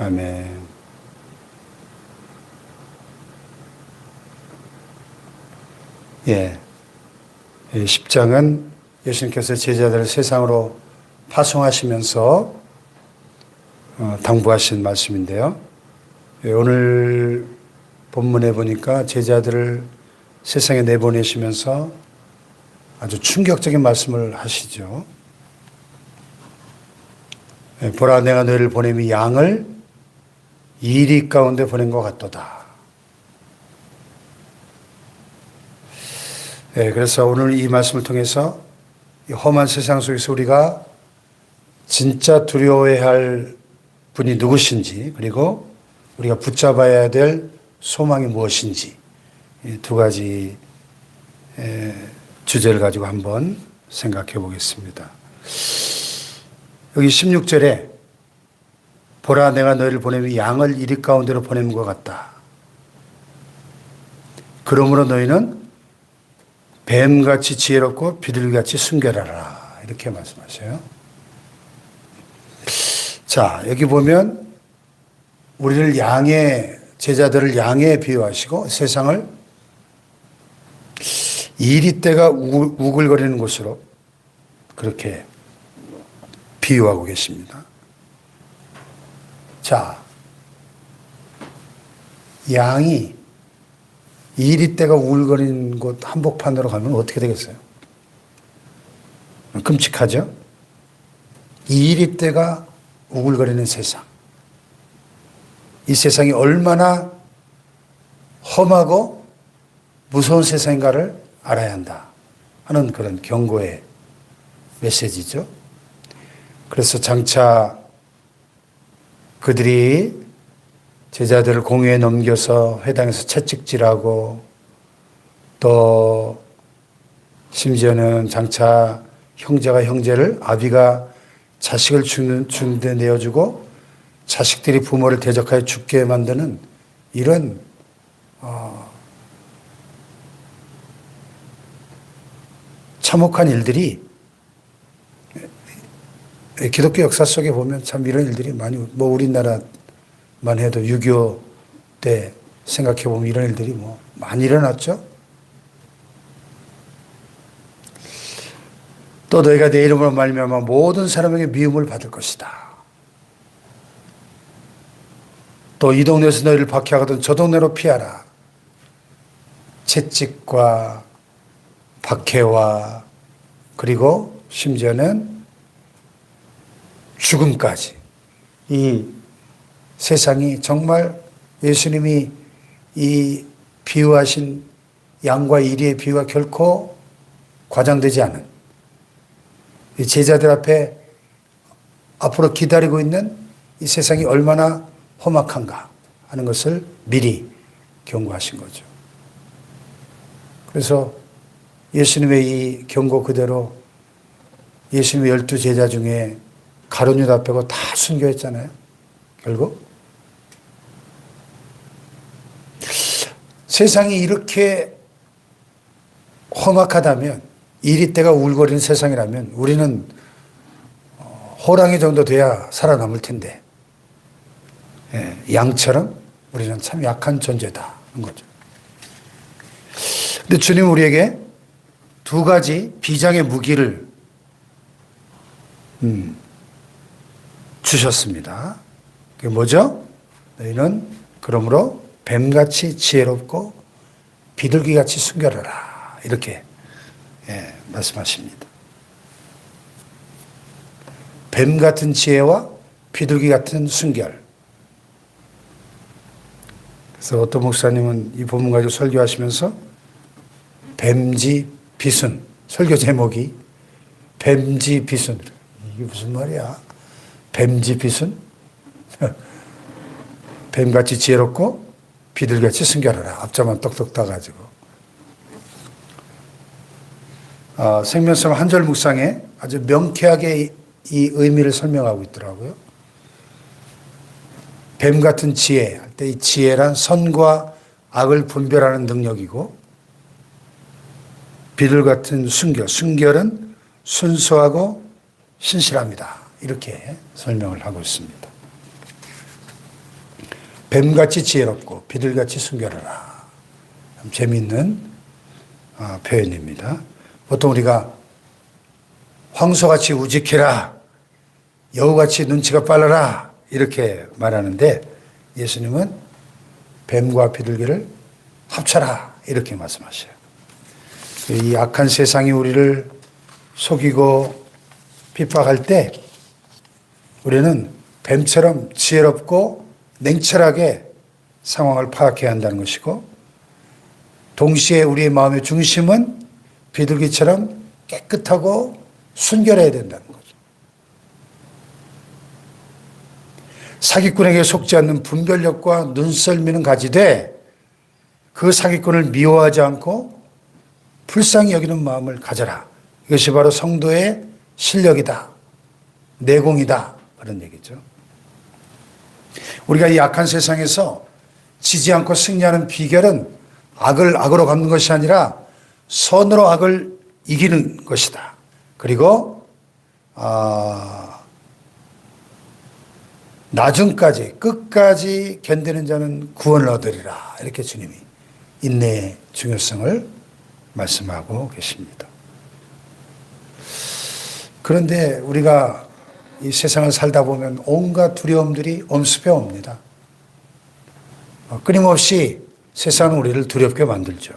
아멘. 예. 이 10장은 예수님께서 제자들을 세상으로 파송하시면서 당부하신 말씀인데요. 예, 오늘 본문에 보니까 제자들을 세상에 내보내시면서 아주 충격적인 말씀을 하시죠. 예, 보라, 내가 너희를 보냄이 양을 이리 가운데 보낸 것 같도다. 네, 그래서 오늘 이 말씀을 통해서 이 험한 세상 속에서 우리가 진짜 두려워해야 할 분이 누구신지, 그리고 우리가 붙잡아야 될 소망이 무엇인지, 이 두 가지 주제를 가지고 한번 생각해 보겠습니다. 여기 16절에 보라, 내가 너희를 보냄이 양을 이리 가운데로 보내는 것 같다. 그러므로 너희는 뱀같이 지혜롭고 비둘기같이 순결하라. 이렇게 말씀하셔요. 자, 여기 보면 우리를 제자들을 양에 비유하시고 세상을 이리떼가 우글거리는 곳으로 그렇게 비유하고 계십니다. 자, 양이 이리떼가 우글거리는 곳 한복판으로 가면 어떻게 되겠어요? 끔찍하죠? 이리떼가 우글거리는 세상. 이 세상이 얼마나 험하고 무서운 세상인가를 알아야 한다 하는 그런 경고의 메시지죠. 그래서 장차 그들이 제자들을 공회에 넘겨서 회당에서 채찍질하고 또 심지어는 장차 형제가 형제를, 아비가 자식을 주는데 내어주고 자식들이 부모를 대적하여 죽게 만드는 이런 참혹한 일들이 기독교 역사 속에 보면 참 이런 일들이 많이, 우리나라만 해도 6.25 때 생각해 보면 이런 일들이 많이 일어났죠. 또 너희가 내 이름으로 말미암아 모든 사람에게 미움을 받을 것이다. 또 이 동네에서 너희를 박해하거든 저 동네로 피하라. 채찍과 박해와 그리고 심지어는 죽음까지, 이 세상이 정말 예수님이 이 비유하신 양과 이리의 비유가 결코 과장되지 않은 이 제자들 앞에 앞으로 기다리고 있는 이 세상이 얼마나 험악한가 하는 것을 미리 경고하신 거죠. 그래서 예수님의 이 경고 그대로 예수님의 12제자 중에 가룟 유다 빼고 다 순교했잖아요. 결국 세상이 이렇게 험악하다면, 이리떼가 울거리는 세상이라면 우리는 호랑이 정도 돼야 살아남을 텐데, 양처럼 우리는 참 약한 존재다 하는 거죠. 근데 주님은 우리에게 두 가지 비장의 무기를 주셨습니다. 그게 뭐죠? 너희는 그러므로 뱀같이 지혜롭고 비둘기같이 순결하라. 이렇게 말씀하십니다. 뱀 같은 지혜와 비둘기 같은 순결. 그래서 어떤 목사님은 이 본문 가지고 설교하시면서 뱀지 비순, 설교 제목이 뱀지 비순. 이게 무슨 말이야? 뱀지 비순? 뱀같이 지혜롭고 비둘기같이 순결하라. 앞자만 똑똑 따가지고. 생명성 한 절 묵상에 아주 명쾌하게 이 의미를 설명하고 있더라고요. 뱀 같은 지혜 할 때 이 지혜란 선과 악을 분별하는 능력이고, 비둘 같은 순결, 순결은 순수하고 신실합니다. 이렇게 설명을 하고 있습니다. 뱀같이 지혜롭고 비둘같이 순결하라. 참 재미있는 표현입니다. 보통 우리가 황소같이 우직해라, 여우같이 눈치가 빨라라 이렇게 말하는데 예수님은 뱀과 비둘기를 합쳐라 이렇게 말씀하셔요. 이 악한 세상이 우리를 속이고 핍박할 때 우리는 뱀처럼 지혜롭고 냉철하게 상황을 파악해야 한다는 것이고, 동시에 우리의 마음의 중심은 비둘기처럼 깨끗하고 순결해야 된다는 거죠. 사기꾼에게 속지 않는 분별력과 눈썰미는 가지되 그 사기꾼을 미워하지 않고 불쌍히 여기는 마음을 가져라. 이것이 바로 성도의 실력이다, 내공이다, 그런 얘기죠. 우리가 이 악한 세상에서 지지 않고 승리하는 비결은 악을 악으로 갚는 것이 아니라 선으로 악을 이기는 것이다. 그리고 나중까지 끝까지 견디는 자는 구원을 얻으리라. 이렇게 주님이 인내의 중요성을 말씀하고 계십니다. 그런데 우리가 이 세상을 살다 보면 온갖 두려움들이 엄습해 옵니다. 끊임없이 세상은 우리를 두렵게 만들죠.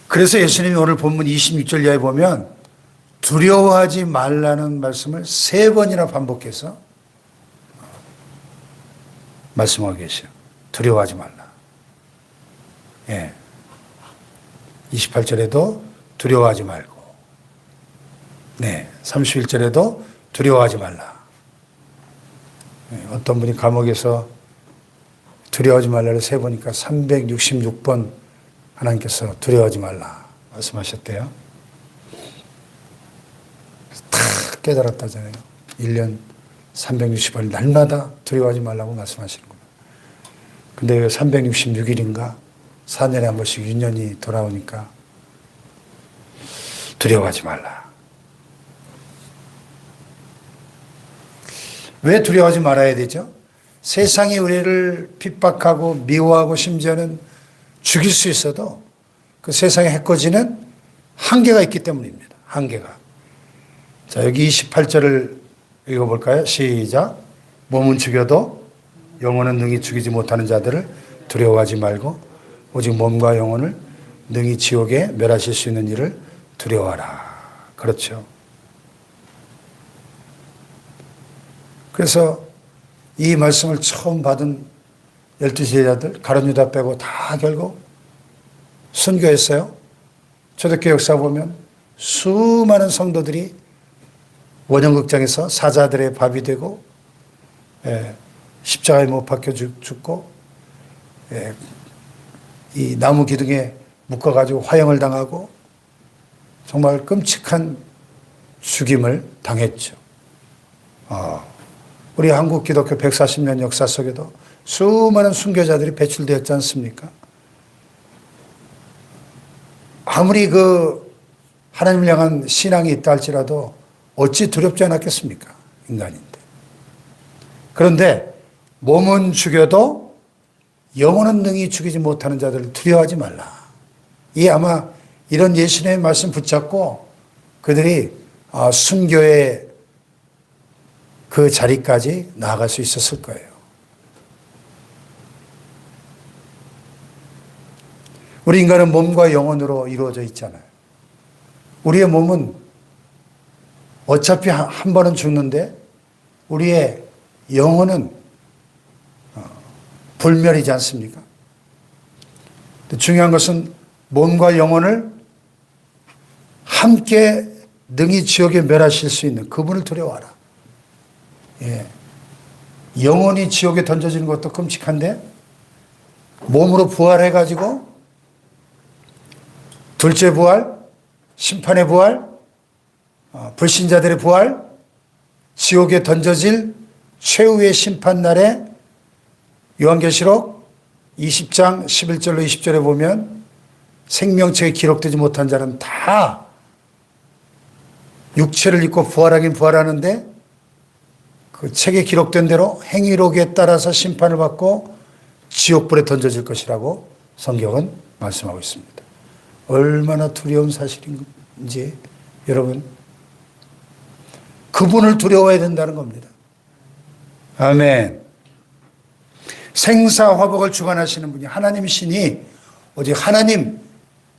그래서 예수님이 오늘 본문 26절 이하에 보면 두려워하지 말라는 말씀을 3번이나 반복해서 말씀하고 계셔요. 두려워하지 말라. 예. 28절에도 두려워하지 말고, 네, 31절에도 두려워하지 말라. 어떤 분이 감옥에서 두려워하지 말라를 세보니까 366번 하나님께서 두려워하지 말라 말씀하셨대요. 다 깨달았다잖아요. 1년 360일 날마다 두려워하지 말라고 말씀하시는 거예요. 근데 왜 366일인가 4년에 한 번씩 유년이 돌아오니까 두려워하지 말라. 왜 두려워하지 말아야 되죠? 세상이 우리를 핍박하고 미워하고 심지어는 죽일 수 있어도 그 세상의 해코지는 한계가 있기 때문입니다. 한계가. 자, 여기 28절을 읽어볼까요? 시작. 몸은 죽여도 영혼은 능히 죽이지 못하는 자들을 두려워하지 말고 오직 몸과 영혼을 능히 지옥에 멸하실 수 있는 일을 두려워하라. 그렇죠. 그래서 이 말씀을 처음 받은 12 제자들, 가룟 유다 빼고 다 결국 순교했어요. 초대교회 역사 보면 수많은 성도들이 원형극장에서 사자들의 밥이 되고, 십자가에 못 박혀 죽고, 이 나무 기둥에 묶어가지고 화형을 당하고 정말 끔찍한 죽임을 당했죠. 우리 한국 기독교 140년 역사 속에도 수많은 순교자들이 배출되었지 않습니까? 아무리 그 하나님을 향한 신앙이 있다 할지라도 어찌 두렵지 않았겠습니까? 인간인데. 그런데 몸은 죽여도 영혼은 능히 죽이지 못하는 자들을 두려워하지 말라. 이 아마 이런 예수님의 말씀 붙잡고 그들이 순교의 그 자리까지 나아갈 수 있었을 거예요. 우리 인간은 몸과 영혼으로 이루어져 있잖아요. 우리의 몸은 어차피 한 번은 죽는데 우리의 영혼은 불멸이지 않습니까? 중요한 것은 몸과 영혼을 함께 능히 지옥에 멸하실 수 있는 그분을 두려워하라. 예. 영혼이 지옥에 던져지는 것도 끔찍한데 몸으로 부활해가지고 둘째 부활, 심판의 부활, 불신자들의 부활, 지옥에 던져질 최후의 심판날에 요한계시록 20장 11절로 20절에 보면 생명책에 기록되지 못한 자는 다 육체를 입고 부활하긴 부활하는데 그 책에 기록된 대로 행위록에 따라서 심판을 받고 지옥불에 던져질 것이라고 성경은 말씀하고 있습니다. 얼마나 두려운 사실인지 여러분, 그분을 두려워해야 된다는 겁니다. 아멘. 생사화복을 주관하시는 분이 하나님이시니 오직 하나님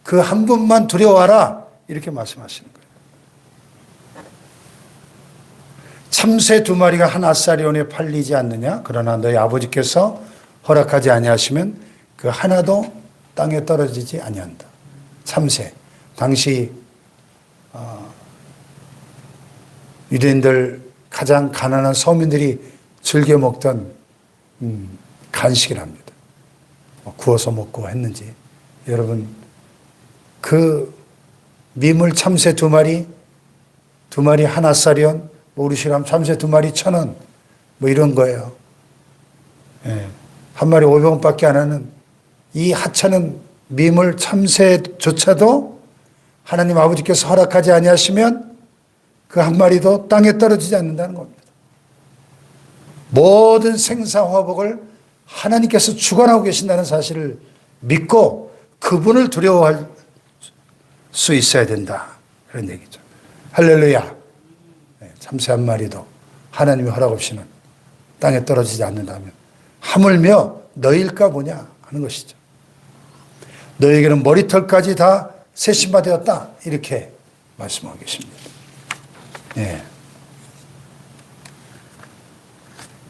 그 한 분만 두려워하라, 이렇게 말씀하시는 거예요. 참새 2마리가 한 아사리온에 팔리지 않느냐? 그러나 너희 아버지께서 허락하지 아니하시면 그 하나도 땅에 떨어지지 아니한다. 참새. 당시 유대인들 가장 가난한 서민들이 즐겨 먹던 간식이랍니다. 구워서 먹고 했는지. 여러분, 그 미물 참새 2마리 한 아사리온, 우리식으로 참새 2마리 1,000원, 뭐 이런 거예요. 예. 한 마리 500원밖에 안 하는 이 하찮은 미물 참새조차도 하나님 아버지께서 허락하지 아니하시면 그 한 마리도 땅에 떨어지지 않는다는 겁니다. 모든 생사화복을 하나님께서 주관하고 계신다는 사실을 믿고 그분을 두려워할 수 있어야 된다, 그런 얘기죠. 할렐루야. 참새 한 마리도 하나님의 허락 없이는 땅에 떨어지지 않는다면 하물며 너희일까 보냐 하는 것이죠. 너희에게는 머리털까지 다 세심바 되었다, 이렇게 말씀하고 계십니다. 예.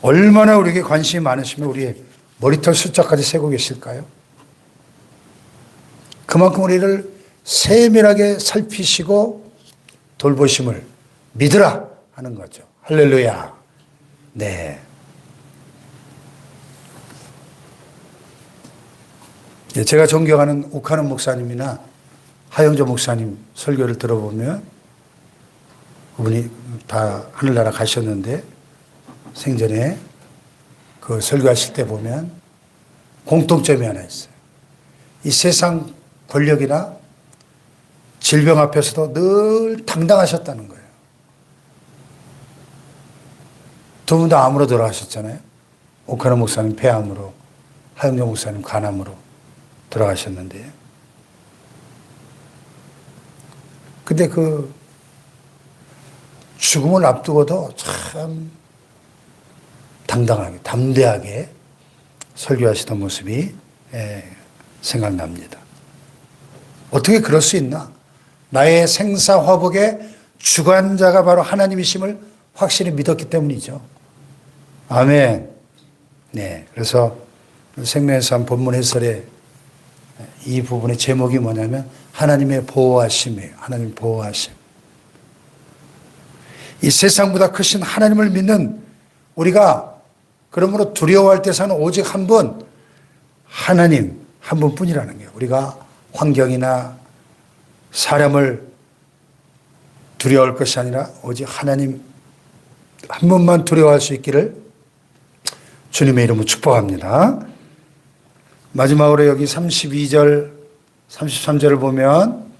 얼마나 우리에게 관심이 많으시면 우리의 머리털 숫자까지 세고 계실까요? 그만큼 우리를 세밀하게 살피시고 돌보심을 믿으라 하는 거죠. 할렐루야. 네. 제가 존경하는 옥하는 목사님이나 하영조 목사님 설교를 들어보면 그분이 다 하늘나라 가셨는데 생전에 그 설교하실 때 보면 공통점이 하나 있어요. 이 세상 권력이나 질병 앞에서도 늘 당당하셨다는 거예요. 2분 다 암으로 돌아가셨잖아요. 옥하는 목사님 폐암으로, 하영조 목사님 간암으로 돌아가셨는데, 근데 그 죽음을 앞두고도 참 당당하게, 담대하게 설교하시던 모습이 생각납니다. 어떻게 그럴 수 있나? 나의 생사화복의 주관자가 바로 하나님이심을 확실히 믿었기 때문이죠. 아멘. 네. 그래서 생명의 삶 본문 해설에 이 부분의 제목이 뭐냐면 하나님의 보호하심이에요. 하나님 보호하심. 이 세상보다 크신 하나님을 믿는 우리가 그러므로 두려워할 대상은 오직 한 분, 하나님 한 분뿐이라는 거예요. 우리가 환경이나 사람을 두려워할 것이 아니라 오직 하나님 한 분만 두려워할 수 있기를 주님의 이름으로 축복합니다. 마지막으로 여기 32절, 33절을 보면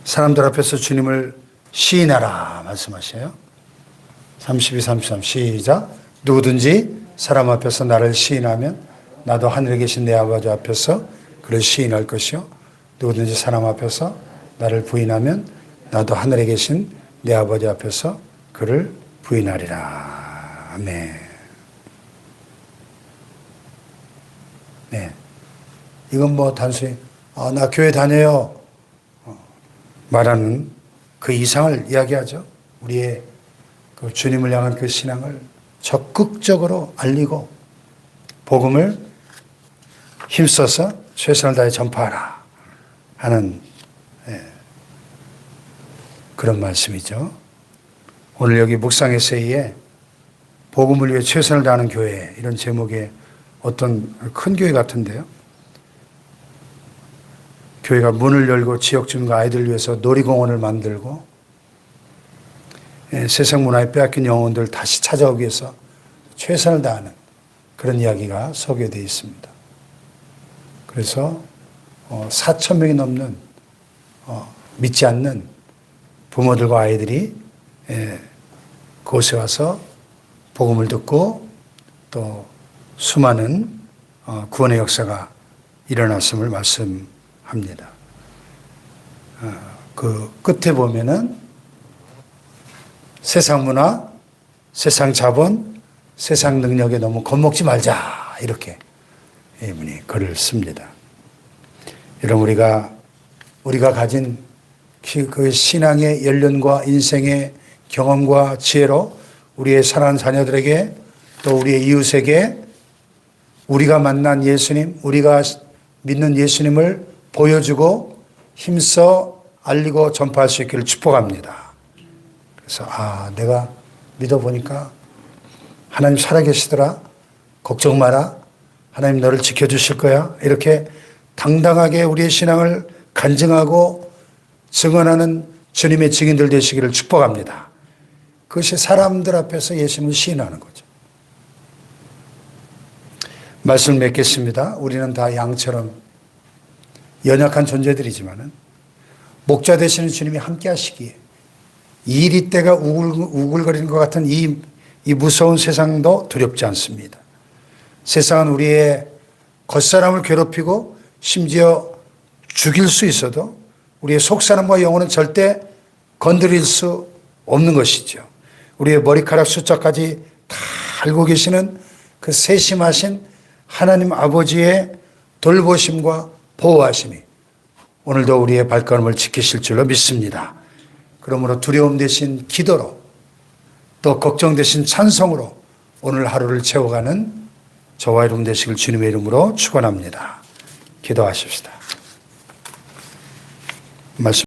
사람들 앞에서 주님을 시인하라 말씀하셔요. 32, 33 시작. 누구든지 사람 앞에서 나를 시인하면 나도 하늘에 계신 내 아버지 앞에서 그를 시인할 것이요. 누구든지 사람 앞에서 나를 부인하면 나도 하늘에 계신 내 아버지 앞에서 그를 부인하리라. 아멘. 네. 이건 뭐 단순히 나 교회 다녀요 말하는 그 이상을 이야기하죠. 우리의 그 주님을 향한 그 신앙을 적극적으로 알리고 복음을 힘써서 최선을 다해 전파하라 하는 그런 말씀이죠. 오늘 여기 묵상 에세이에 복음을 위해 최선을 다하는 교회, 이런 제목의 어떤 큰 교회 같은데요. 교회가 문을 열고 지역 주민과 아이들을 위해서 놀이공원을 만들고 세상 문화에 빼앗긴 영혼들 다시 찾아오기 위해서 최선을 다하는 그런 이야기가 소개되어 있습니다. 그래서 4,000명이 넘는 믿지 않는 부모들과 아이들이 그곳에 와서 복음을 듣고 또 수많은 구원의 역사가 일어났음을 말씀합니다. 그 끝에 보면은 세상 문화, 세상 자본, 세상 능력에 너무 겁먹지 말자 이렇게 이분이 글을 씁니다. 여러분 우리가 가진 그 신앙의 연륜과 인생의 경험과 지혜로 우리의 사랑하는 자녀들에게 또 우리의 이웃에게 우리가 만난 예수님, 우리가 믿는 예수님을 보여주고 힘써 알리고 전파할 수 있기를 축복합니다. 그래서 내가 믿어보니까 하나님 살아계시더라. 걱정 마라. 하나님 너를 지켜주실 거야. 이렇게 당당하게 우리의 신앙을 간증하고 증언하는 주님의 증인들 되시기를 축복합니다. 그것이 사람들 앞에서 예수님을 시인하는 거죠. 말씀을 맺겠습니다. 우리는 다 양처럼 연약한 존재들이지만은 목자 되시는 주님이 함께 하시기에 이리 때가 우글거리는 것 같은 이 무서운 세상도 두렵지 않습니다. 세상은 우리의 겉사람을 괴롭히고 심지어 죽일 수 있어도 우리의 속사람과 영혼은 절대 건드릴 수 없는 것이죠. 우리의 머리카락 숫자까지 다 알고 계시는 그 세심하신 하나님 아버지의 돌보심과 보호하심이 오늘도 우리의 발걸음을 지키실 줄로 믿습니다. 그러므로 두려움 대신 기도로 또 걱정 대신 찬송으로 오늘 하루를 채워가는 저와 여러분 되시길 주님의 이름으로 축원합니다. 기도하십시다. 말씀